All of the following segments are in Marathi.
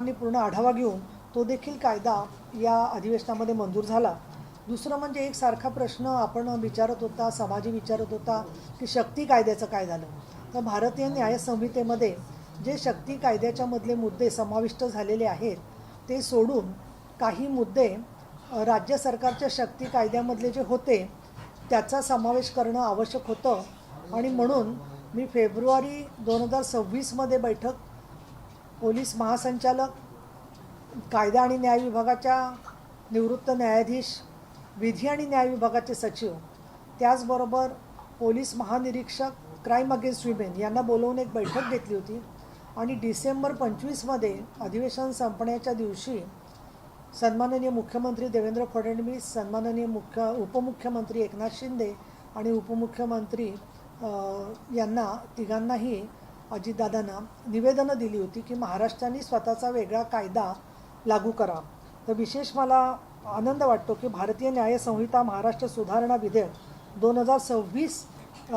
आणि पूर्ण आढावा घेऊन तो देखील कायदा या अधिवेशनामध्ये मंजूर झाला। दुसरं म्हणजे एक सारखा प्रश्न आपण विचारत होता, समाजी विचारत होता की शक्ती कायद्याचं काय झालं। तर भारतीय न्याय संहितेमध्ये जे शक्ती कायद्याच्या मधले मुद्दे समाविष्ट झालेले आहेत ते सोडून काही मुद्दे राज्य सरकारच्या शक्ती कायद्यामधले जे होते त्याचा समावेश करणं आवश्यक होतं आणि म्हणून मी फेब्रुवारी 2026 मध्ये बैठक पोलीस महासंचालक, कायदा आणि न्याय विभागाच्या निवृत्त न्यायाधीश, विधी आणि न्याय विभागाचे सचिव, त्याचबरोबर पोलीस महानिरीक्षक क्राईम अगेन्स्ट विमेन यांना बोलवून एक बैठक घेतली होती आणि डिसेंबर 25 मध्ये अधिवेशन संपण्याच्या दिवशी सन्माननीय मुख्यमंत्री देवेंद्र फडणवीस, सन्माननीय उपमुख्यमंत्री एकनाथ शिंदे आणि उपमुख्यमंत्री यांना तिघांनाही अजितदादांना निवेदनं दिली होती की महाराष्ट्राने स्वतःचा वेगळा कायदा लागू करा। तर विशेष मला आनंद वाटतो की भारतीय न्याय संहिता महाराष्ट्र सुधारणा विधेयक 2026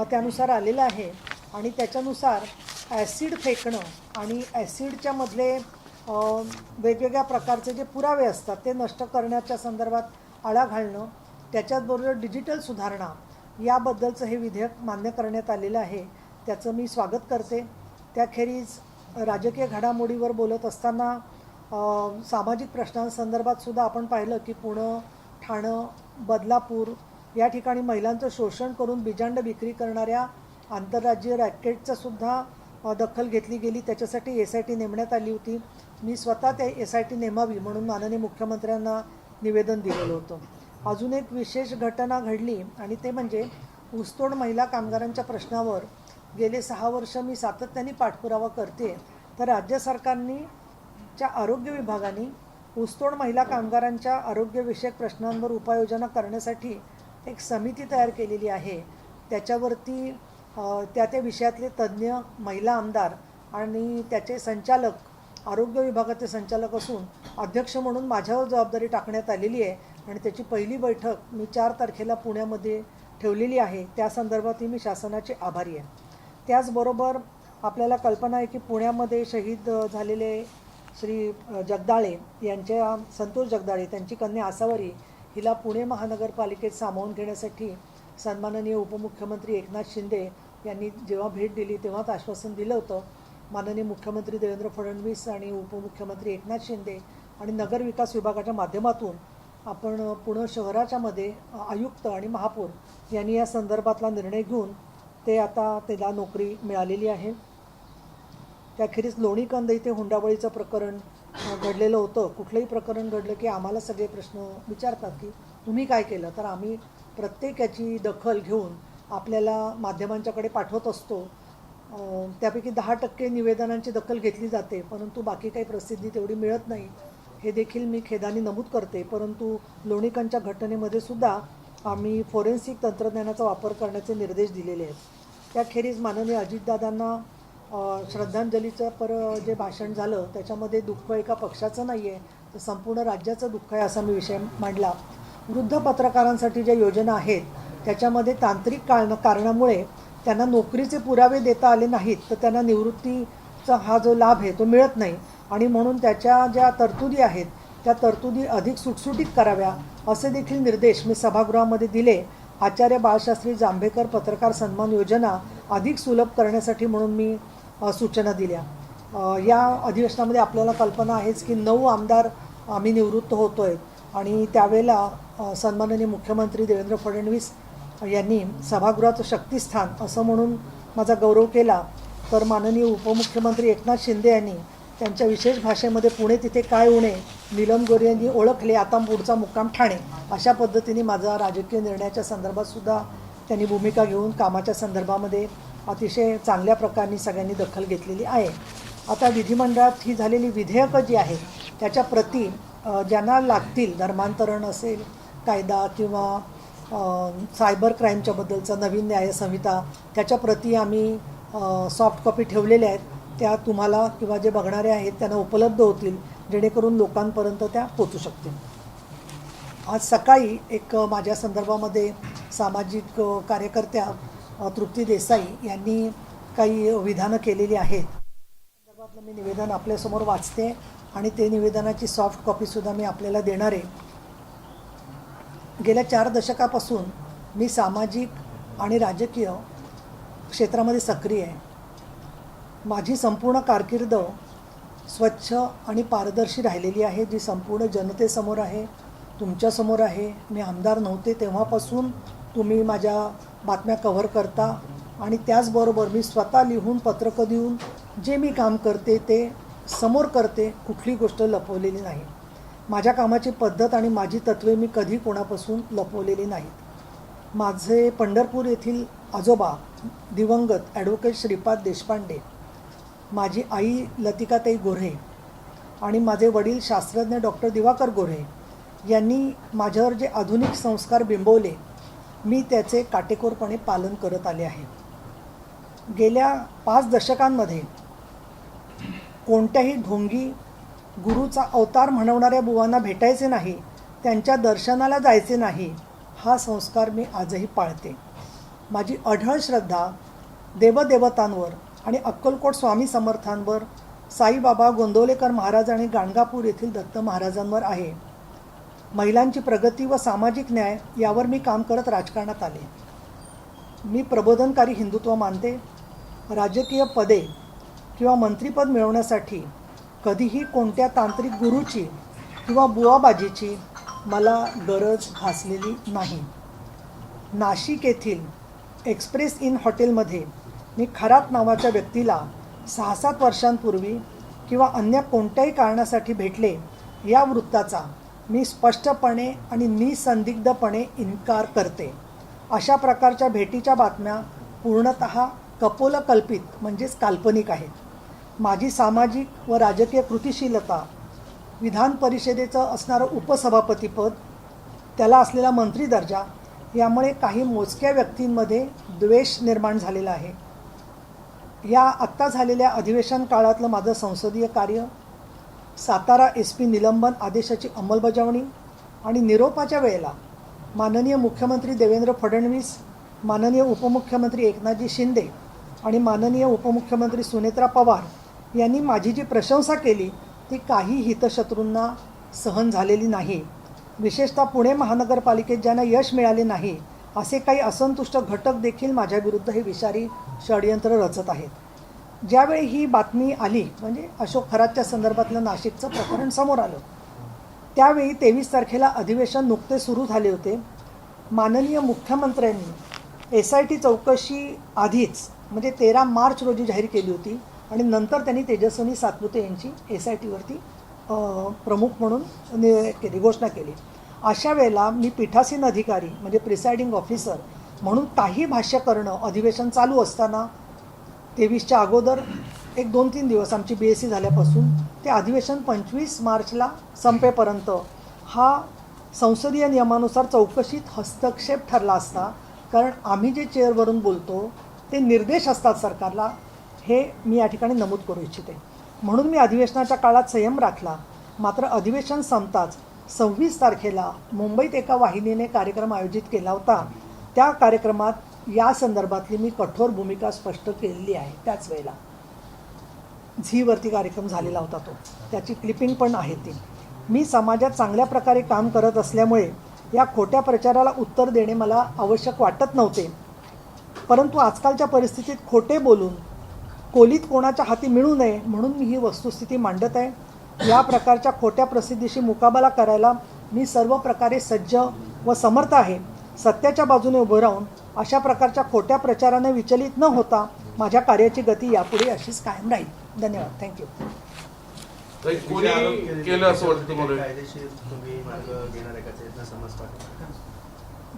त्यानुसार आलेलं आहे आणि त्याच्यानुसार ॲसिड फेकणं आणि ॲसिडच्या मधले वेगवेगळ्या प्रकारचे जे पुरावे असतात ते नष्ट करण्याच्या संदर्भात आळा घालणं, त्याच्याचबरोबर डिजिटल सुधारणा याबद्दलचं हे विधेयक मान्य करण्यात आलेलं आहे, त्याचं मी स्वागत करते। त्याखेरीज राजकीय घडामोडीवर बोलत असताना सामाजिक प्रश्नांसंदर्भात सुद्धा आपण पाहिलं की पुणे, ठाणे, बदलापूर या ठिकाणी महिलांचं शोषण करून बिजांड विक्री करणाऱ्या आंतरराज्यीय रॅकेटचं सुद्धा दखल घेतली गेली। त्याच्यासाठी SIT नेमण्यात आली होती। मी स्वतः त्या SIT नेमावी म्हणून माननीय मुख्यमंत्र्यांना निवेदन दिलेलं होतं। अजून एक विशेष घटना घडली आणि ते म्हणजे ऊसतोड महिला कामगारांच्या प्रश्नावर गेले 6 वर्ष मी सातत्याने पाठपुरावा करते। तर राज्य सरकारने च्या आरोग्य विभागाने ऊसतोड महिला कामगारांच्या आरोग्यविषयक प्रश्नांवर उपाययोजना करण्यासाठी एक समिती तयार केलेली आहे। त्याच्यावरती त्या विषयातले तज्ज्ञ महिला आमदार आणि त्याचे संचालक आरोग्य विभागाचे संचालक असून अध्यक्ष म्हणून माझ्यावर जबाबदारी टाकण्यात आलेली आहे आणि त्याची पहिली बैठक मी 4 तारखेला पुण्यामध्ये ठेवलेली आहे। त्या संदर्भातही मी शासनाचे आभारी आहे। त्याचबरोबर आपल्याला कल्पना आहे की पुण्यामध्ये शहीद झालेले श्री जगदाळे यांच्या संतोष जगदाळे त्यांची कन्या आसावरी हिला पुणे महानगरपालिकेत सामावून घेण्यासाठी सन्माननीय उपमुख्यमंत्री एकनाथ शिंदे यांनी जेव्हा भेट दिली तेव्हाच आश्वासन दिलं होतं। माननीय मुख्यमंत्री देवेंद्र फडणवीस आणि उपमुख्यमंत्री एकनाथ शिंदे आणि नगर विकास विभागाच्या माध्यमातून आपण पुणे शहराच्या मध्ये आयुक्त आणि महापौर यांनी या संदर्भातला निर्णय घेऊन ते आता त्याला नोकरी मिळालेली आहे। त्याखेरीज लोणीकंद इथे हुंडाबळीचं प्रकरण घडलेलं होतं। कुठलंही प्रकरण घडलं की आम्हाला सगळे प्रश्न विचारतात की तुम्ही काय केलं, तर आम्ही प्रत्येकाची दखल घेऊन आपल्याला माध्यमांच्याकडे पाठवत असतो। त्यापैकी 10% निवेदनांची दखल घेतली जाते परंतु बाकी काही प्रसिद्धी तेवढी मिळत नाही, हे देखील मी खेदाने नमूद करते। परंतु लोणीकंदच्या घटनेमध्ये सुद्धा आम्ही फोरेन्सिक तंत्रज्ञानाचा वापर करण्याचे निर्देश दिलेले आहेत। त्याखेरीज माननीय अजितदादांना श्रद्धांजलीचं जे भाषण झालं त्याच्यामध्ये दुःख एका पक्षाचं नाही आहे तर संपूर्ण राज्याचं दुःख आहे असा मी विषय मांडला। वृद्ध पत्रकारांसाठी ज्या योजना आहेत त्याच्यामध्ये तांत्रिक कारणामुळे त्यांना नोकरीचे पुरावे देता आले नाहीत तर त्यांना निवृत्तीचा हा जो लाभ आहे तो मिळत नाही आणि म्हणून त्याच्या ज्या तरतुदी आहेत त्या तरतुदी अधिक सुटसुटीत कराव्या असे देखील निर्देश मी सभागृहामध्ये दिले। आचार्य बाळशास्त्री जांभेकर पत्रकार सन्मान योजना अधिक सुलभ करण्यासाठी म्हणून मी सूचना दिल्या। या अधिवेशनामध्ये आपल्याला कल्पना आहेच की 9 आमदार आम्ही निवृत्त होतोय आणि त्यावेळेला सन्माननीय मुख्यमंत्री देवेंद्र फडणवीस यांनी सभागृहाचं शक्तिस्थान असं म्हणून माझा गौरव केला। तर माननीय उपमुख्यमंत्री एकनाथ शिंदे यांनी त्यांच्या विशेष भाषेमध्ये पुणे तिथे काय उणे, नीलम गोरे यांनी ओळखले, आता पुढचा मुक्काम ठाणे अशा पद्धतीने माझा राजकीय निर्णयाच्या संदर्भात सुद्धा त्यांनी भूमिका घेऊन कामाच्या संदर्भामध्ये अतिशय चांगल्या प्रकारे सगळ्यांनी दखल घेतलेली आहे। आता विधिमंडळात ही झालेली विधेयकं जी आहेत त्याच्या प्रती ज्यांना लागतील, धर्मांतरण असेल, कायदा किंवा सायबर क्राईमच्या बद्दलचा नवीन न्याय संहिता त्याच्या प्रती आम्ही सॉफ्ट कॉपी ठेवलेल्या आहेत, त्या तुम्हाला किंवा जे बघणारे आहेत त्यांना उपलब्ध होतील जेणेकरून लोकांपर्यंत त्या पोचू शकतील। आज सकाळी एक माझ्या संदर्भामध्ये सामाजिक कार्यकर्त्या तृप्ती देसाई यांनी काही विधानं केलेली आहेत, संदर्भातलं मी निवेदन आपल्यासमोर वाचते आणि ते निवेदनाची सॉफ्ट कॉपीसुद्धा मी आपल्याला देणार आहे. गेल्या 4 दशकापासून मी सामाजिक आणि राजकीय क्षेत्रामध्ये सक्रिय आहे. माझी संपूर्ण कारकीर्द स्वच्छ आणि पारदर्शी राहिलेली आहे, जी संपूर्ण जनतेसमोर आहे, तुमच्यासमोर आहे. मी आमदार नव्हते तेव्हापासून तुम्ही माझ्या बातम्या कव्हर करता आणि त्याचबरोबर मी स्वतः लिहून पत्रकं देऊन जे मी काम करते ते समोर करते. कुठली गोष्ट लपवलेली नाही. माझ्या कामाची पद्धत आणि माझी तत्त्वे मी कधी कोणापासून लपवलेली नाहीत. माझे पंढरपूर येथील आजोबा दिवंगत ॲडव्होकेट श्रीपाद देशपांडे, माझी आई लतिकाताई गोऱ्हे आणि माझे वडील शास्त्रज्ञ डॉक्टर दिवाकर गोऱ्हे यांनी माझ्यावर जे आधुनिक संस्कार बिंबवले, मी त्याचे काटेकोरपणे पालन करत आले आहे. गेल्या 5 दशकांमध्ये कोणत्याही ढोंगी गुरुचा अवतार म्हणवणाऱ्या बुवांना भेटायचे नाही, त्यांच्या दर्शनाला जायचे नाही, हा संस्कार मी आजही पाळते. माझी अढळ श्रद्धा देवदेवतांवर आणि अक्कलकोट स्वामी समर्थांवर, साईबाबा गोंदवलेकर महाराज आणि गाणगापूर येथील दत्त महाराजांवर आहे. महिलांची प्रगती व सामाजिक न्याय यावर मी काम करत राजकारणात आले. मी प्रबोधनकारी हिंदुत्व मानते. राजकीय पदे किंवा मंत्रिपद मिळवण्यासाठी कधीही कोणत्या तांत्रिक गुरुची किंवा बुवाबाजीची मला गरज भासलेली नाही. नाशिक येथील एक्सप्रेस इन हॉटेलमध्ये मी खरात नावाच्या व्यक्तीला 6-7 वर्षांपूर्वी किंवा अन्य कोणत्याही कारणासाठी भेटले, या वृत्ताचा मी स्पष्टपणे आणि निसंदिग्धपणे इन्कार करते. अशा प्रकारच्या भेटीच्या बातम्या पूर्णतः कपोलकल्पित म्हणजेच काल्पनिक आहेत. माझी सामाजिक व राजकीय कृतिशीलता, विधान परिषदेचं असणारं उपसभापतीपद, त्याला असलेला मंत्री दर्जा यामुळे काही मोजक्या व्यक्तींमध्ये द्वेष निर्माण झालेला आहे. या आत्ता झालेल्या अधिवेशन काळातलं माझं संसदीय कार्य, सातारा SP निलंबन आदेशाची अंमलबजावणी आणि निरोपाच्या वेळेला माननीय मुख्यमंत्री देवेंद्र फडणवीस, माननीय उपमुख्यमंत्री एकनाथजी शिंदे आणि माननीय उपमुख्यमंत्री सुनेत्रा पवार यांनी माझी जी प्रशंसा केली ती काही हितशत्रूंना सहन झालेली नाही. विशेषतः पुणे महानगरपालिकेत ज्यांना यश मिळाले नाही असे काही असंतुष्ट घटक देखील माझ्याविरुद्ध हे विषारी षडयंत्र रचत आहेत. ज्यावेळी ही बातमी आली, म्हणजे अशोक खरातच्या संदर्भातलं नाशिकचं प्रकरण समोर आलं, त्यावेळी 23 तारखेला अधिवेशन नुकते सुरू झाले होते. माननीय मुख्यमंत्र्यांनी SIT चौकशी आधीच म्हणजे 13 मार्च रोजी जाहीर केली होती आणि नंतर त्यांनी तेजस्विनी सातपुते यांची SITवरती प्रमुख म्हणून घोषणा केली. अशा वेळेला मी पीठासीन अधिकारी म्हणजे प्रिसाइडिंग ऑफिसर म्हणून काही भाष्य करणं अधिवेशन चालू असताना 23च्या अगोदर एक 2-3 दिवस आमची BSc झाल्यापासून ते अधिवेशन 25 मार्चला संपेपर्यंत हा संसदीय नियमानुसार चौकशीत हस्तक्षेप ठरला असता. कारण आम्ही जे चेअरवरून बोलतो ते निर्देश असतात सरकारला, हे मी या ठिकाणी नमूद करू इच्छिते. म्हणून मी अधिवेशनाच्या काळात संयम राखला. मात्र अधिवेशन संपताच 26 तारखेला मुंबईत एका वाहिनीने कार्यक्रम आयोजित केला होता. त्या कार्यक्रमात या संदर्भातली मी कठोर भूमिका स्पष्ट केलेली आहे. त्याच वेळेला झीवरती कार्यक्रम झालेला होता तो, त्याची क्लिपिंग पण आहे ती. मी समाजात चांगल्या प्रकारे काम करत असल्यामुळे या खोट्या प्रचाराला उत्तर देणे मला आवश्यक वाटत नव्हते. परंतु आजकालच्या परिस्थितीत खोटे बोलून कोलीत कोणाच्या हाती मिळू नये म्हणून मी ही वस्तुस्थिती मांडत आहे. या प्रकारच्या खोट्या प्रसिद्धीशी मुकाबला करायला मी सर्व प्रकारे सज्ज व समर्थ आहे. सत्याच्या बाजूने उभं राहून अशा प्रकारच्या खोट्या प्रचाराने विचलित न होता माझ्या कार्याची गती यापुढे अशीच कायम राहील. धन्यवाद. थँक्यू.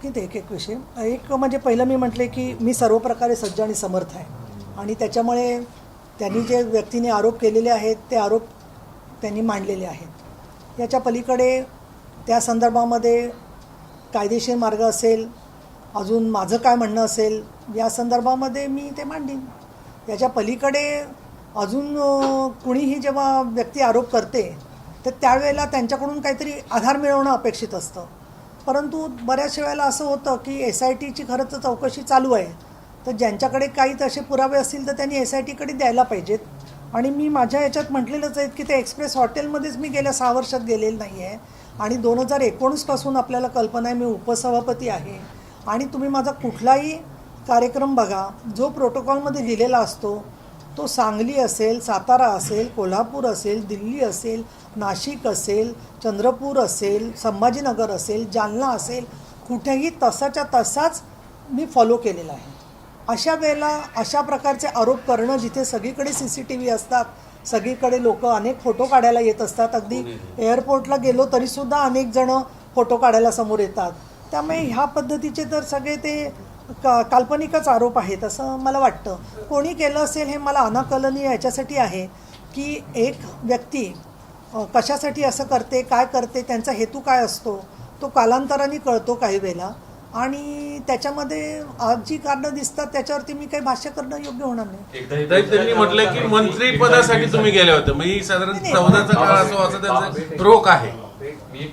किती एक विषय. एक म्हणजे पहिलं मी म्हटले की मी सर्व प्रकारे सज्ज आणि समर्थ आहे आणि त्याच्यामुळे त्यांनी जे व्यक्तीने आरोप केलेले आहेत ते आरोप त्यांनी मांडलेले आहेत. याच्या पलीकडे त्या संदर्भामध्ये कायदेशीर मार्ग असेल, अजून माझं काय म्हणणं असेल या संदर्भामध्ये मी ते मांडीन. याच्या पलीकडे अजून कुणीही जेव्हा व्यक्ती आरोप करते तर त्यावेळेला त्यांच्याकडून काहीतरी आधार मिळवणं अपेक्षित असतं. परंतु बऱ्याच वेळेला असं होतं की SITची खरंच चौकशी चालू आहे, तर ज्यांच्याकडे काही तसे पुरावे असतील तर त्यांनी SITकडे द्यायला पाहिजेत. आणि मी माझ्या याच्यात म्हटलेलंच आहे की ते एक्सप्रेस हॉटेलमध्येच मी गेल्या 6 वर्षात गेलेलं नाही आहे आणि 2019पासून आपल्याला कल्पना आहे मी उपसभापती आहे आणि तुम्ही माझा कुठलाही कार्यक्रम बघा जो प्रोटोकॉलमध्ये लिहिलेला असतो तो सांगली असेल, सातारा असेल, कोल्हापूर असेल, दिल्ली असेल, नाशिक असेल, चंद्रपूर असेल, संभाजीनगर असेल, जालना असेल, कुठेही तसाच्या तसाच मी फॉलो केलेला आहे. अशा वेळेला अशा प्रकारचे आरोप करणं जिथे सगळीकडे CCTV असतात, सगळीकडे लोक अनेक फोटो काढायला येत असतात, अगदी एअरपोर्टला गेलो तरीसुद्धा अनेक जणं फोटो काढायला समोर येतात. त्यामुळे ह्या पद्धतीचे तर सगळे ते काल्पनिकच आरोप आहेत असं मला वाटतं. कोणी केलं असेल हे मला अनाकलनीय याच्यासाठी आहे की एक व्यक्ती कशासाठी असं करते, काय करते, त्यांचा हेतू काय असतो तो कालांतराने कळतो काही वेळेला आणि त्याच्यामध्ये आज जी कारणं दिसतात त्याच्यावरती मी काही भाष्य करणं योग्य होणार नाही. एकदा त्यांनी म्हटलं की मंत्री पदासाठी तुम्ही गेले होते, म्हणजे साधारण 14चा काळ असावा असं त्यांचा रोख आहे.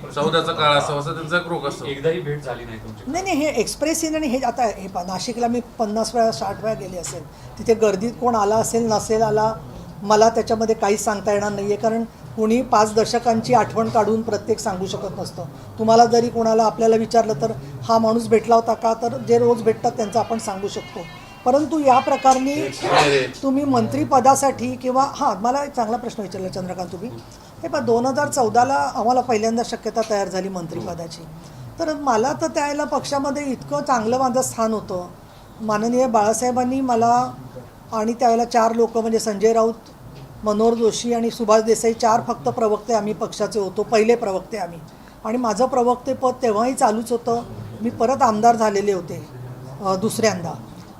14चा काळ असावा असं त्यांचा रोख असतो. एकदाही भेट झाली नाही तुमची? नाही, हे एक्सप्रेस इन आणि हे आता हे नाशिकला मी 50 वेळा 60 वेळा गेले असेल, तिथे गर्दीत कोण आला असेल नसेल आला मला त्याच्यामध्ये काहीच सांगता येणार नाही आहे, कारण कोणी 5 दशकांची आठवण काढून प्रत्येक सांगू शकत नसतं. तुम्हाला जरी कोणाला आपल्याला विचारलं तर हा माणूस भेटला होता का, तर जे रोज भेटतात त्यांचं आपण सांगू शकतो. परंतु या प्रकारने तुम्ही मंत्रिपदासाठी किंवा मला एक चांगला प्रश्न विचारला चंद्रकांत तुम्ही. हे 2014ला आम्हाला पहिल्यांदा शक्यता तयार झाली मंत्रिपदाची, तर मला तर त्यावेळेला पक्षामध्ये इतकं चांगलं माझं स्थान होतं. माननीय बाळासाहेबांनी मला आणि त्यावेळेला 4 लोक म्हणजे संजय राऊत, मनोहर जोशी आणि सुभाष देसाई 4 फक्त प्रवक्ते आम्ही पक्षाचे होतो, पहिले प्रवक्ते आम्ही. आणि माझं प्रवक्तेपद तेव्हाही चालूच होतं. मी परत आमदार झालेले होते दुसऱ्यांदा.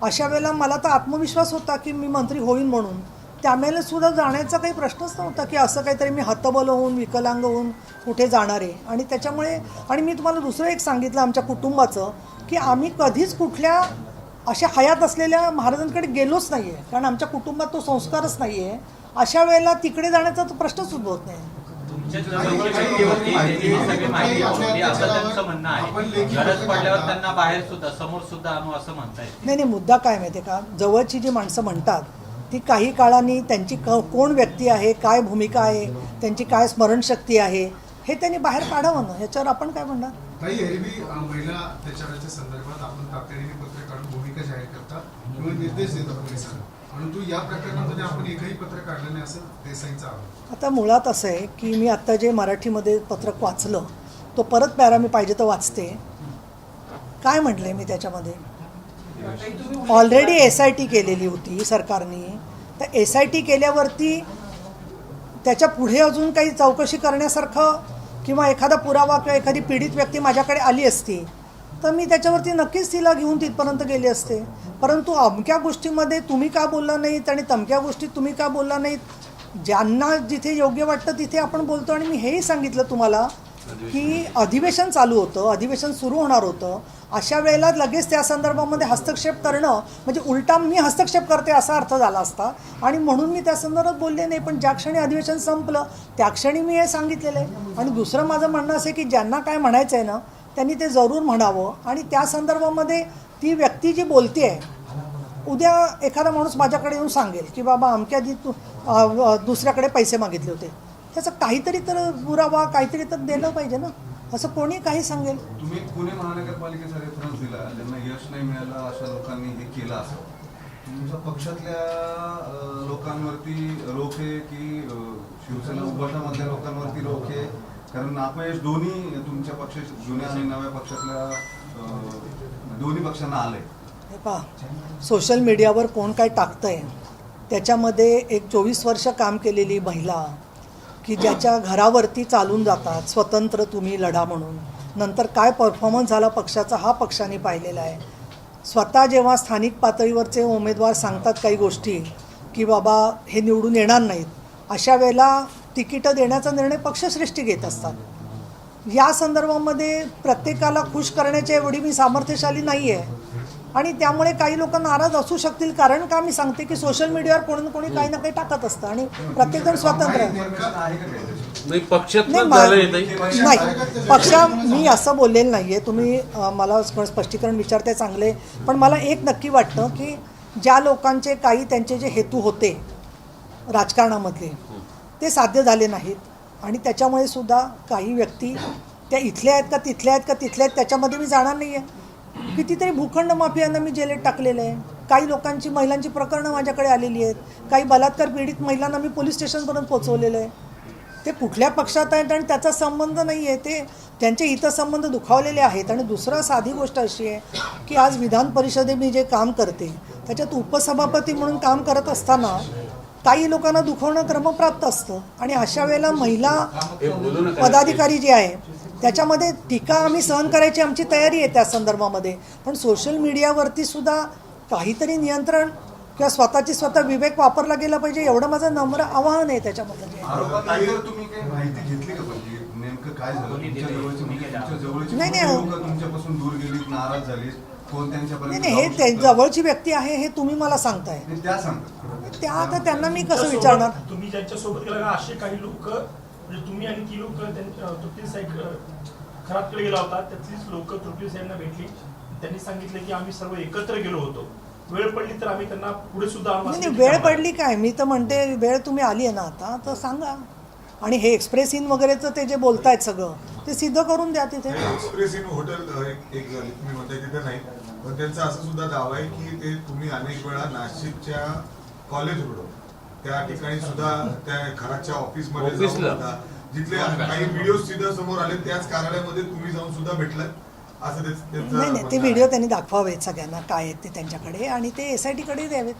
अशा वेळेला मला तर आत्मविश्वास होता की मी मंत्री होईन म्हणून. त्यावेळेला सुद्धा जाण्याचा काही प्रश्नच नव्हता की असं काहीतरी मी हतबल होऊन विकलांग होऊन कुठे जाणार आहे. आणि त्याच्यामुळे आणि मी तुम्हाला दुसरं एक सांगितलं आमच्या कुटुंबाचं की आम्ही कधीच कुठल्या अशा हयात असलेल्या महाराजांकडे गेलोच नाही आहे, कारण आमच्या कुटुंबात तो संस्कारच नाही आहे. अशा वेळेला तिकडे जाण्याचा तो प्रश्नच उद्भवत नाही. नाही, मुद्दा काय माहिती आहे का, जवळची जी माणसं म्हणतात ती काही काळाने त्यांची कोण व्यक्ती आहे, काय भूमिका आहे, त्यांची काय स्मरणशक्ती आहे हे त्यांनी बाहेर काढावं ना, याच्यावर आपण काय म्हणणार. काही एरवी महिला त्याच्या संदर्भात आपण तातडीने पत्र काढून भूमिका जाहीर करता किंवा निर्देश देता पोलिसांना, परंतु या प्रकरणामध्ये आपण एकही पत्र काढलं नाही असं देसाईंचा आरोप. आता मुळात असं आहे की मी आत्ता जे मराठीमध्ये पत्रक वाचलं तो परत पॅरा मी पाहिजे तर वाचते. काय म्हटलंय मी त्याच्यामध्ये, ऑलरेडी SIT केलेली होती सरकारने, तर SIT केल्यावरती त्याच्या पुढे अजून काही चौकशी करण्यासारखं किंवा एखादा पुरावा किंवा एखादी पीडित व्यक्ती माझ्याकडे आली असती तर मी त्याच्यावरती नक्कीच तिला घेऊन तिथपर्यंत गेले असते. परंतु अमक्या गोष्टीमध्ये तुम्ही का बोलला नाहीत आणि तमक्या गोष्टीत तुम्ही का बोलला नाहीत, ज्यांना जिथे योग्य वाटतं तिथे आपण बोलतो. आणि मी हेही सांगितलं तुम्हाला की अधिवेशन चालू होतं, अधिवेशन सुरू होणार होतं, अशा वेळेला लगेच त्या संदर्भामध्ये हस्तक्षेप करणं म्हणजे उलटा मी हस्तक्षेप करते असा अर्थ झाला असता आणि म्हणून मी त्या संदर्भात बोलले नाही. पण ज्या क्षणी अधिवेशन संपलं त्या क्षणी मी हे सांगितलेलं आहे. आणि दुसरं माझं म्हणणं असं आहे की ज्यांना काय म्हणायचं आहे ना त्यांनी ते जरूर म्हणावं आणि त्या संदर्भामध्ये ती व्यक्ती जी बोलते आहे, उद्या एखादा माणूस माझ्याकडे येऊन सांगेल की बाबा अमक्या जी दुसऱ्याकडे पैसे मागितले होते, त्याचा काहीतरी तर पुरावा काहीतरी तर दिलं पाहिजे ना, असं कोणी काही सांगेल. तुम्ही पुणे महानगरपालिकेचा रेफरन्स दिला, ज्यांना यश नाही मिळालं अशा लोकांनी हे केलं असं, तुमच्या पक्षातल्या लोकांवरती रोख आहे की शिवसेना उभाटामधल्या लोकांवरती रोख आहे? कारण अपयश दोन्ही तुमच्या पक्षाच्या जुन्या आणि नव्या पक्षातल्या दोन्ही पक्षांना आलंय. हे पहा, सोशल मीडियावर कोण काय टाकतंय त्याच्यामध्ये एक 24 वर्ष काम केलेली महिला की ज्याच्या घरावरती चालून जातात स्वतंत्र तुम्ही लढा म्हणून, नंतर काय परफॉर्मन्स झाला पक्षाचा हा पक्षाने पाहिलेला आहे. स्वतः जेव्हा स्थानिक पातळीवरचे उमेदवार सांगतात काही गोष्टी की बाबा हे निवडून येणार नाहीत, अशा वेळेला तिकीटं देण्याचा निर्णय पक्षश्रेष्ठी घेत असतात. या संदर्भामध्ये प्रत्येकाला खुश करण्याच्या एवढी मी सामर्थ्यशाली नाही आहे आणि त्यामुळे काही लोक नाराज असू शकतील. कारण का मी सांगते की सोशल मीडियावर कोणी ना कोणी काही ना काही टाकत असतं आणि प्रत्येकजण स्वतंत्र आहे. नाही, पक्षा मी असं बोललेलं नाही आहे. तुम्ही मला स्पष्टीकरण विचारते चांगले, पण मला एक नक्की वाटतं की ज्या लोकांचे काही त्यांचे जे हेतू होते राजकारणामधले ते साध्य झाले नाहीत आणि त्याच्यामुळे सुद्धा काही व्यक्ती त्या इथल्या आहेत का तिथल्या आहेत का तिथल्या आहेत त्याच्यामध्ये मी जाणार नाही आहे. कितीतरी भूखंड माफियांना मी जेलेत टाकलेलं आहे. काही लोकांची महिलांची प्रकरणं माझ्याकडे आलेली आहेत. काही बलात्कार पीडित महिलांना मी पोलीस स्टेशनपर्यंत पोचवलेलं आहे. ते कुठल्या पक्षात आहेत आणि त्याचा संबंध नाही आहे. ते त्यांचे हितसंबंध दुखावलेले आहेत. आणि दुसरं साधी गोष्ट अशी आहे की आज विधान परिषदेत मी जे काम करते त्याच्यात उपसभापती म्हणून काम करत असताना काही लोकांना दुखवणं क्रमप्राप्त असतं आणि अशा वेळेला महिला पदाधिकारी जे आहे त्याच्यामध्ये टीका आम्ही सहन करायची आमची तयारी आहे त्या संदर्भामध्ये. पण सोशल मीडियावरती सुद्धा काहीतरी नियंत्रण किंवा स्वतः विवेक वापरला गेला पाहिजे एवढं माझं नम्र आवाहन आहे त्याच्यामध्ये. आरोपानंतर तुम्ही काही माहिती घेतली का म्हणजे नेमकं काय झालं? तुमच्या जवळची नाही, लोकं तुमच्यापासून दूर गेली, नाराज झाली, कोण त्यांच्यापर्यंत नाही हे ते जवळची व्यक्ती आहे हे तुम्ही मला सांगताय. त्या सांगतात त्या आता त्यांना मी कसं विचारणार? तुम्ही ज्यांच्यासोबत गेला असे काही लोक म्हणजे तुम्ही आणि ती लोक तृप्ती साहेब खराबकडे गेला होता त्यातलीच लोक तृप्ती साहेबांना भेटली. त्यांनी सांगितलं की आम्ही सर्व एकत्र गेलो होतो. वेळ पडली तर आम्ही त्यांना पुढे सुद्धा नाही वेळ पडली काय मी तर म्हणते वेळ तुम्ही आली आहे ना आता तर सांगा. आणि हे एक्सप्रेस इन वगैरेचं ते जे बोलतायत सगळं ते सिद्ध करून द्या तिथे. एक्सप्रेस इन हॉटेल एक तुम्ही म्हणताय तिथे नाही पण त्यांचा असं सुद्धा दावा आहे की ते तुम्ही अनेक वेळा नाशिकच्या कॉलेज रोड त्या ठिकाणी सुद्धा त्या खराच्या ऑफिसमध्ये जाऊन होता जिथले काही व्हिडिओ सुद्धा समोर आले त्याच कार्यालयामध्ये तुम्ही जाऊन सुद्धा भेटलात असं नाही नाही ते व्हिडिओ त्यांनी दाखवावेत सगळ्यांना काय आहेत ते त्यांच्याकडे आणि ते SIT कडे द्यावेत.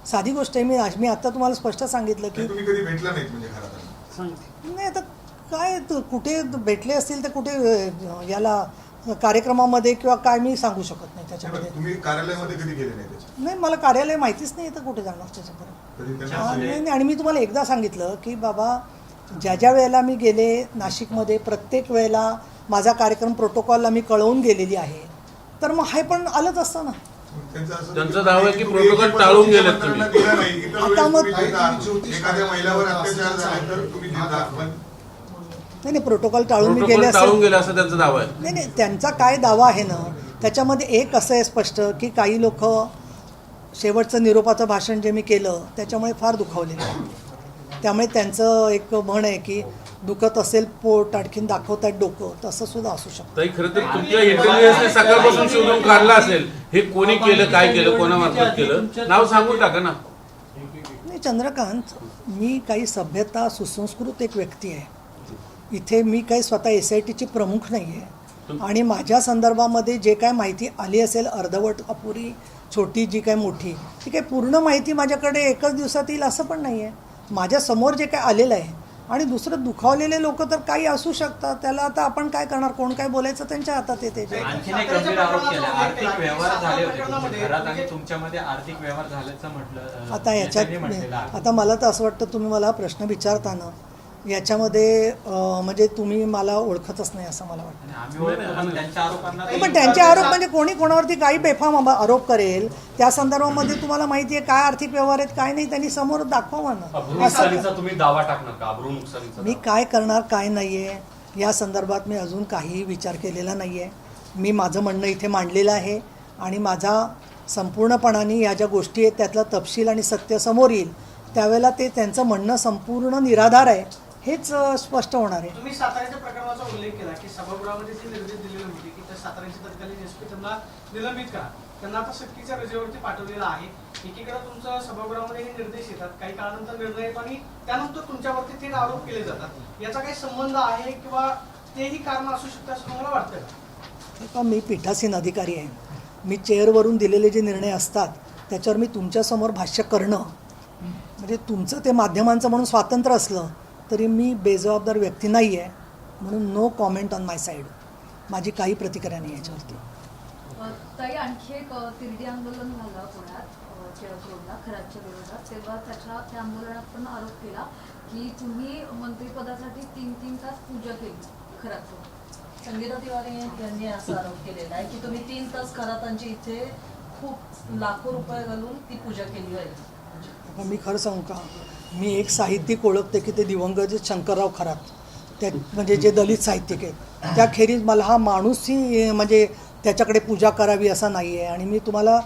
साधी गोष्ट आहे. मी आता तुम्हाला स्पष्ट सांगितलं की तुम्ही कधी भेटला नाहीत म्हणजे खरं नाही आता काय कुठे भेटले असतील तर कुठे याला कार्यक्रमामध्ये किंवा काय मी सांगू शकत नाही त्याच्यामध्ये. तुम्ही कार्यालयामध्ये कधी गेले नाही त्याच्या नाही मला कार्यालय माहितीच नाही तर कुठे जाणार त्याच्यापर्यंत. नाही आणि मी तुम्हाला एकदा सांगितलं की बाबा ज्या वेळेला मी गेले नाशिकमध्ये प्रत्येक वेळेला माझा कार्यक्रम प्रोटोकॉलला मी कळवून गेलेली आहे तर मग हे पण आलंच असतं ना. त्यांचा दावा आहे की प्रोटोकॉल टाळून गेलेत तुम्ही. आता मग एखाद्या महिलावर अत्याचार झाला तर तुम्ही नाही प्रोटोकॉल टाळून मी गेले टाळून गेले असं त्यांचा दावा आहे. नाही नाही त्यांचा काय दावा आहे ना त्याच्यामध्ये एक असं आहे स्पष्ट की काही लोक शेवटचं निरोपाचं भाषण जे मी केलं त्याच्यामुळे फार दुखावलेलं आहे. त्यामुळे त्यांचं एक म्हण आहे की दुखत असेल पोट आणखीन दाखवतात डोकं तसं सुद्धा असू शकतं. ताई खरं तर तुमच्या इंटेलिजन्सने सकाळपासून शोधून काढला असेल हे कोणी केलं काय केलं कोणामार्फत केलं नाव सांगून टाका ना. नाही चंद्रकांत मी काही सभ्यता सुसंस्कृत एक व्यक्ती आहे. इथे मी काही स्वतः SITची प्रमुख नाही आहे आणि माझ्या संदर्भामध्ये जे काय माहिती आली असेल अर्धवट अपुरी छोटी जी काय मोठी ती काही पूर्ण माहिती माझ्याकडे एकच दिवसात येईल असं पण नाही आहे. माझ्यासमोर जे काय आलेलं आहे आणि दुसरं दुखावलेले लोक तर काही असू शकतात त्याला आता आपण काय करणार कोण काय बोलायचं त्यांच्या हातात येते. आणखीन एक गंभीर आरोप केला आर्थिक व्यवहार झाले होते तुमच्या घरात आणि तुमच्यामध्ये आर्थिक व्यवहार झाल्याचं म्हटलं. आता याच्यात आता मला तर असं वाटतं तुम्ही मला प्रश्न विचारताना याच्यामध्ये म्हणजे तुम्ही मला ओळखतच नाही असं मला वाटतं. त्यांच्या आरोपांना पण त्यांचे आरोप म्हणजे कोणी कोणावरती काही बेफाम आरोप करेल त्या संदर्भामध्ये तुम्हाला माहिती आहे काय आर्थिक व्यवहार आहेत काय नाही त्यांनी समोर दाखवा ना. तुम्ही दावा टाकणार का अब्रू नुकसानीचा? मी काय करणार काय नाही आहे या संदर्भात मी अजून काहीही विचार केलेला नाही आहे. मी माझं म्हणणं इथे मांडलेलं आहे आणि माझा संपूर्णपणाने या ज्या गोष्टी आहेत त्यातला तपशील आणि सत्य समोर येईल त्यावेळेला ते त्यांचं म्हणणं संपूर्ण निराधार आहे हेच स्पष्ट होणार आहे. तुम्ही साताऱ्याच्या प्रकरणाचा उल्लेख केला की सभागृहामध्ये जे निर्देश दिलेले होते की त्या साताऱ्याचे तत्कालीन SP त्यांना निलंबित करा त्यांना आता सक्तीच्या रजेवरती पाठवलेलं आहे. एकीकडे तुमचं सभागृहामध्ये हे निर्देश येतात काही काळानंतर निर्णय येतो आणि त्यानंतर तुमच्यावरती थेट आरोप केले जातात. याचा काही संबंध आहे किंवा तेही कारण असू शकतं असं तुम्हाला वाटतं का? मी पीठासीन अधिकारी आहे. मी चेअरवरून दिलेले जे निर्णय असतात त्याच्यावर मी तुमच्यासमोर भाष्य करणं म्हणजे तुमचं ते माध्यमांचं म्हणून स्वातंत्र्य असलं तरी मी बेजबाबदार व्यक्ती नाही आहे म्हणून no comment on my side. माझी काही प्रतिक्रिया नाही याच्यावरती. ताई आणखी एक तिरडी आंदोलन झालं पुण्यात टिळकरोडला खराच्या विरोधात तेव्हा त्या आंदोलनात पण आरोप केला की तुम्ही मंत्रिपदासाठी 3 तास पूजा केली खरात. संगीता तिवारी यांनी असा आरोप केलेला आहे की तुम्ही 3 तास खरातांची इथे खूप लाखो रुपये घालून ती पूजा केली आहे. मी खरं सांगू का मी एक साहित्यिक ओळखते की ते दिवंगत शंकरराव खरात त्या म्हणजे जे दलित साहित्यिक आहेत त्याखेरीज मला हा माणूसही म्हणजे त्याच्याकडे पूजा करावी असं नाही आहे. आणि मी तुम्हाला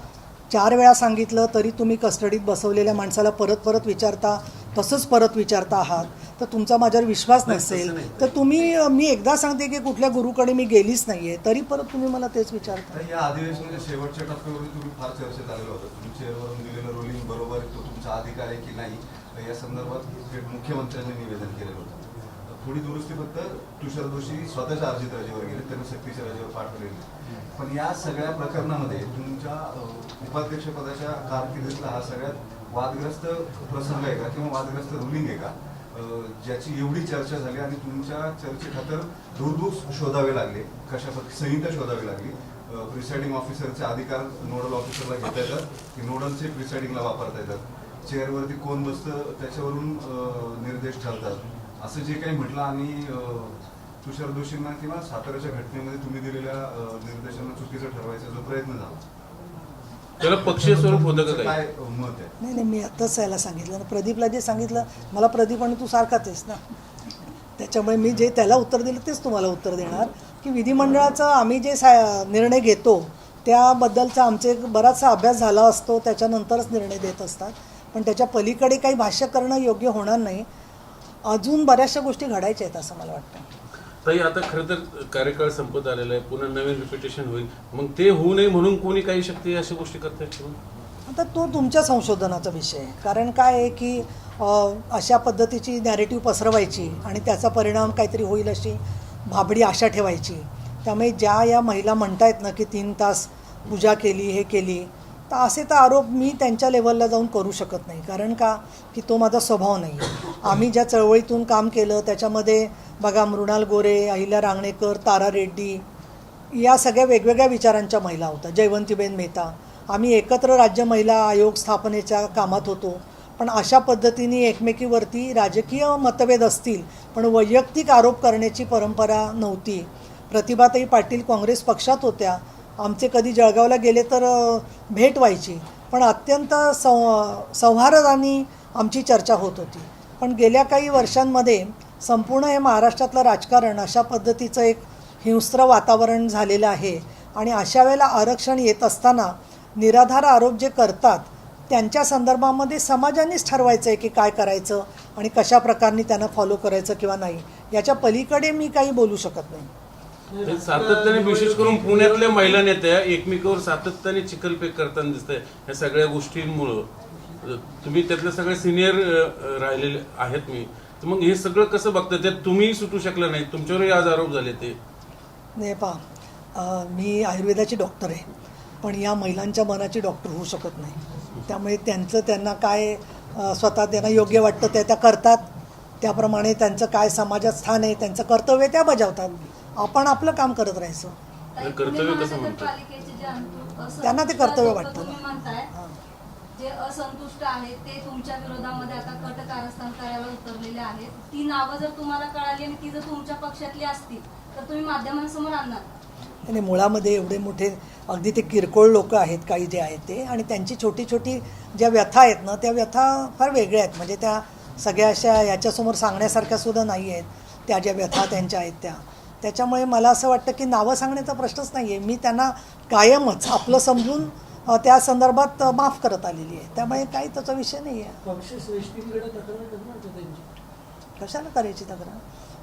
4 वेळा सांगितलं तरी तुम्ही कस्टडीत बसवलेल्या माणसाला परत विचारता तसंच परत विचारता आहात तर तुमचा माझ्यावर विश्वास नाही, नसेल तसं नाही. तर तुम्ही मी एकदा सांगते की कुठल्या गुरुकडे मी गेलीच नाहीये तरी परत तुम्ही मला तेच विचारता. तर या अधिवेशनाच्या शेवटच्या टप्प्यावरून तुम्ही फार चर्चेत आलेलं होतं. तुम्ही चेअरवरून दिलेलं रोलिंग बरोबर तो तुमचा अधिकार आहे की नाही या संदर्भात मुख्यमंत्र्यांनी निवेदन केलेलं होतं. थोडी दुरुस्ती फक्त तुषार जोशी स्वतःच्या अर्जित रजेवर गेले, त्यांनी सक्तीच्या रजेवर पाठवलेली. पण या सगळ्या प्रकरणामध्ये तुमच्या उपाध्यक्षपदाच्या कारकिर्दीतला हा सगळ्यात वादग्रस्त प्रसंग आहे का किंवा वादग्रस्त रुलिंग आहे का ज्याची एवढी चर्चा झाली आणि तुमच्या चर्चेखातर दूरदूर शोधावे लागले, कशा संहिता शोधावी लागली? प्रिसाइडिंग ऑफिसरचे अधिकार नोडल ऑफिसरला घेता येतात की नोडलचे प्रिसाइडिंगला वापरता येतात? चेअरवरती कोण बसतं त्याच्यावरून निर्देश ठरतात असं जे काही म्हटलं आणि तुषार दोषींना किंवा साताऱ्याच्या घटनेमध्ये तुम्ही दिलेल्या निर्देशांना चुकीचं ठरवायचा जो प्रयत्न झाला त्याला पक्षीय स्वरूप होतं का काय काही? मत आहे? नाही मी आत्ताच याला सांगितलं ना, प्रदीपला जे सांगितलं, मला प्रदीप आणि तू सारखाच आहेस ना, त्याच्यामुळे मी जे त्याला उत्तर दिलं तेच तुम्हाला उत्तर देणार की विधिमंडळाचा आम्ही जे निर्णय घेतो त्याबद्दलचा आमचे बराचसा अभ्यास झाला असतो, त्याच्यानंतरच निर्णय देत असतात. पण त्याच्या पलीकडे काही भाष्य करणं योग्य होणार नाही. अजून बऱ्याचशा गोष्टी घडायच्या आहेत असं मला वाटतं. ताई आता खरं तर कार्यकाळ संपत आलेला आहे, पुन्हा नवीन रिपिटेशन होईल, मग ते होऊ नये म्हणून कोणी काही शक्ती अशा गोष्टी करतायत? आता तो तुमच्या संशोधनाचा विषय आहे. कारण काय आहे की अशा पद्धतीची नॅरेटिव्ह पसरवायची आणि त्याचा परिणाम काहीतरी होईल अशी भाबडी आशा ठेवायची. त्यामुळे ज्या या महिला म्हणतायत ना की 3 तास पूजा केली, हे केली, तर असे तर आरोप मी त्यांच्या लेवलला जाऊन करू शकत नाही. कारण का की तो माझा स्वभाव नाही आहे. आम्ही ज्या चळवळीतून काम केलं त्याच्यामध्ये बघा मृणाल गोरे, अहिल्या रांगणेकर, तारा रेड्डी या सगळ्या वेगवेगळ्या विचारांच्या महिला होत्या, जयवंतीबेन मेहता. आम्ही एकत्र राज्य महिला आयोग स्थापनेच्या कामात होतो. पण अशा पद्धतीने एकमेकीवरती राजकीय मतभेद असतील पण वैयक्तिक आरोप करण्याची परंपरा नव्हती. प्रतिभाताई पाटील काँग्रेस पक्षात होत्या, आमचे कधी जळगावला गेले तर भेट व्हायची, पण अत्यंत सौहार्दाने आमची चर्चा होत होती. पण गेल्या काही वर्षांमध्ये संपूर्ण हे महाराष्ट्रातलं राजकारण अशा पद्धतीचं एक हिंस्त्र वातावरण झालेलं आहे आणि अशा वेळेला आरक्षण येत असताना निराधार आरोप जे करतात त्यांच्या संदर्भामध्ये समाजानेच ठरवायचं आहे की काय करायचं आणि कशा प्रकारे त्यांना फॉलो करायचं किंवा नाही. याच्या पलीकडे मी काही बोलू शकत नाही. सातत्याने विशेष करून पुण्यातल्या महिला नेत्या एकमेकावर सातत्याने चिखलफेक करताना दिसतंय. या सगळ्या गोष्टींमुळं तुम्ही त्यातले सगळे सिनियर राहिलेले आहेत मी, तर मग हे सगळं कसं बघता? त्यात तुम्ही सुटू शकलं नाही, तुमच्यावरही आज आरोप झाले ते. नाही पहा, मी आयुर्वेदाची डॉक्टर आहे पण या महिलांच्या मनाची डॉक्टर होऊ शकत नाही. त्यामुळे त्यांना काय स्वतः त्यांना योग्य वाटतं त्या करतात, त्याप्रमाणे त्यांचं काय समाजात स्थान आहे त्यांचं कर्तव्य त्या बजावतात. आपण आपलं काम करत राहायचं. कर्तव्य कसं म्हणतात? त्यांना ते कर्तव्य वाटतं. तुम्ही म्हणताय जे असंतुष्ट आहेत ते तुमच्या विरोधामध्ये आता कट कारस्थान करायला उतरलेले आहेत. ती नावं जर तुम्हाला कळाली आणि ती जर तुमच्या पक्षातली असतील तर तुम्ही माध्यमांसमोर आणणार? आणि मुळामध्ये एवढे मोठे अगदी ते किरकोळ लोक आहेत काही जे आहेत ते, आणि त्यांची छोटी छोटी ज्या व्यथा आहेत ना त्या व्यथा फार वेगळ्या आहेत. म्हणजे त्या सगळ्या अशा याच्यासमोर सांगण्यासारख्या सुद्धा नाही आहेत त्या ज्या व्यथा त्यांच्या आहेत त्या. त्याच्यामुळे मला असं वाटतं की नावं सांगण्याचा प्रश्नच नाही आहे. मी त्यांना कायमच आपलं समजून त्या संदर्भात माफ करत आलेली आहे. त्यामुळे काही त्याचा विषय नाही आहे. कशाला करायची तक्रार?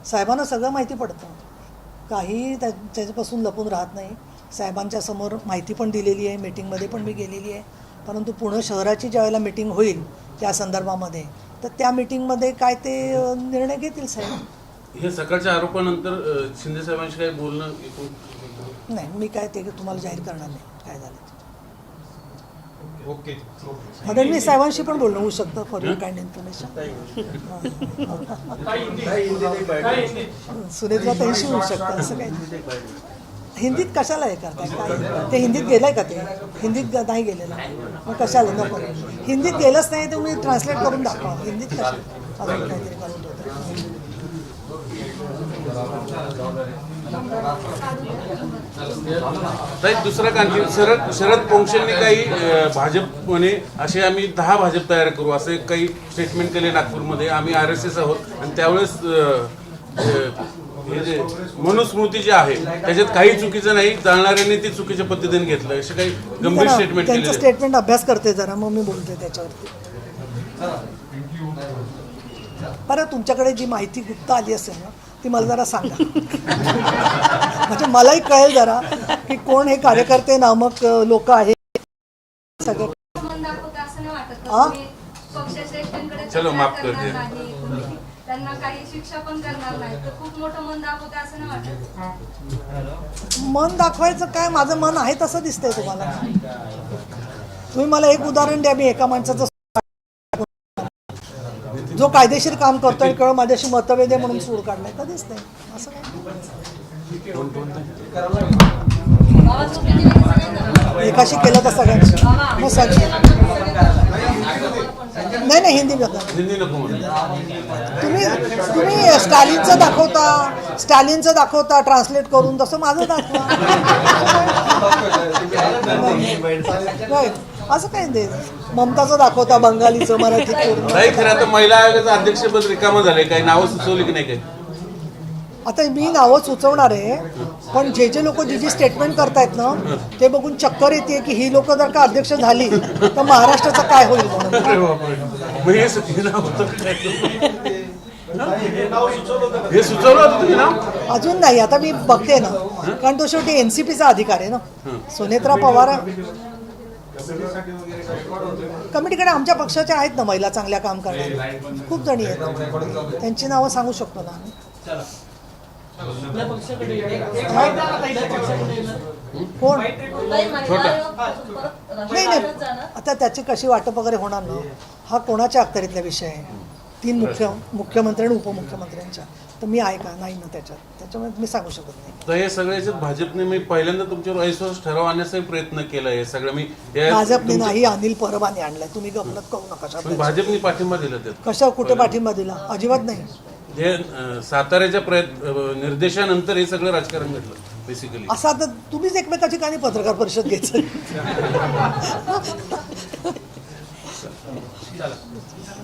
साहेबांना सगळं माहिती पडतं, काही त्याच्यापासून लपून राहत नाही. साहेबांच्या समोर माहिती पण दिलेली आहे, मीटिंगमध्ये पण मी गेलेली आहे. परंतु पुणे शहराची ज्यावेळेला मीटिंग होईल त्या संदर्भामध्ये तर त्या मीटिंगमध्ये काय ते निर्णय घेतील साहेब. हे सकाळच्या आरोपानंतर शिंदे साहेबांशी काही बोलणं नाही, मी काय ते तुम्हाला जाहीर करणार नाही काय झालं. ओके. फडणवीस साहेबांशी पण बोलणं होऊ शकतं for your kind information. Sunetra त्यांशी होऊ शकतं असं काही. हिंदीत कशाला हे करताय? काय ते हिंदीत गेलंय का? ते हिंदीत नाही गेलेलं मग कशाला नको. हिंदीत गेलंच नाही तुम्ही ट्रान्सलेट करून दाखवा. हिंदीत कशाला अजून काहीतरी करून ठेवतो. दुसरा आणखी शरद पोंक्षेंनी काही भाजपने असे आम्ही 10 भाजप तयार करू असे काही स्टेटमेंट केले नागपूरमध्ये. आम्ही RSS आहोत आणि त्यावेळेस हे जे मनुस्मृती जी आहे त्याच्यात काही चुकीचं नाही, जाणणाऱ्यांनी ती चुकीच्या पद्धतीने घेतलं असे काही गंभीर स्टेटमेंट केले. त्यांचं स्टेटमेंट अभ्यास करते जरा, मग मी बोलते त्याच्यावरती. बरं, तुमच्याकडे जी माहिती गुप्त आली असेल ना ती मला जरा सांगा. म्हणजे मलाही कळेल जरा की कोण हे कार्यकर्ते नामक लोक आहेत सगळे. मन दाखवतं असं नाही वाटत हा? का तुम्ही पक्षश्रेष्ठींकडे चलो, तक्रार माफ कर करणार दे. नाही, तुम्ही त्यांना काही शिक्षा पण करणार नाही, तर खूप मोठं मन दाखवतं असं नाही वाटत? मन दाखवायचं काय, माझं मन आहे तसं दिसतंय तुम्हाला. तुम्ही मला एक उदाहरण द्या, मी एका माणसाचं जो कायदेशीर काम करतोय केवळ माझ्याशी मतभेद आहे म्हणून सूड काढलाय तर दिसतंय. असं काय बाबा चुकी केली की सगळ्यांना. एकाशी केलं तर सगळ्यांशी मग नाही नाही हिंदी बघा. हिंदी नको म्हणून. तुम्ही स्टॅलिनचं दाखवता ट्रान्सलेट करून, तसं माझं दाखवा. काय असं काय ते ममताचं दाखवता बंगालीचं मराठीत करून. नाही, खरं आता महिला आयोगाचं अध्यक्षपद रिकामं झालंय. काही नावं सुचवली की नाही काही? आता मी नावं सुचवणार आहे, पण जे लोक जी स्टेटमेंट करतायत ना ते बघून चक्कर येते की ही लोक जर का अध्यक्ष झाली तर महाराष्ट्राचं काय होईल म्हणून. अरे बापरे. मग हे नाव होतं काय? हे सुचवलं होतं तुम्ही नाव? अजून नाही, आता मी बघते ना, कारण तो शेवटी एनसीपीचा अधिकार आहे ना. सुनेत्रा पवार कमिटीकडे आमच्या पक्षाच्या आहेत ना महिला चांगल्या काम करणाऱ्या खूप जणी आहेत, त्यांची नावं सांगू शकतो ना आम्ही. कोण ताई, महिला आयोग अजून परत नाही राष्ट्रवादीत नाही, जाणार. आता त्याची कशी वाटप वगैरे होणार ना, हा कोणाच्या अखत्यारीतला विषय आहे. 3 मुख्यमंत्री आणि उपमुख्यमंत्र्यांच्या, तर मी आहे का नाही ना त्याच्यामुळे मी सांगू शकत नाही. तर हे सगळ्याचे भाजपने मी पहिल्यांदा तुमच्यावर अविश्वास ठराव आणण्याचा प्रयत्न केला. हे सगळं मी भाजपने नाही, अनिल परबाने आणलाय. तुम्ही गफलत करू नका पण शब्दाची. भाजपने पाठिंबा दिला त्यात. कशा कुठे पाठिंबा दिला? अजिबात नाही. हे साताऱ्याच्या निर्देशानंतर हे सगळं राजकारण घडलं बेसिकली. असं आता तुम्हीच एकमेका ठिकाणी पत्रकार परिषद घ्यायचं.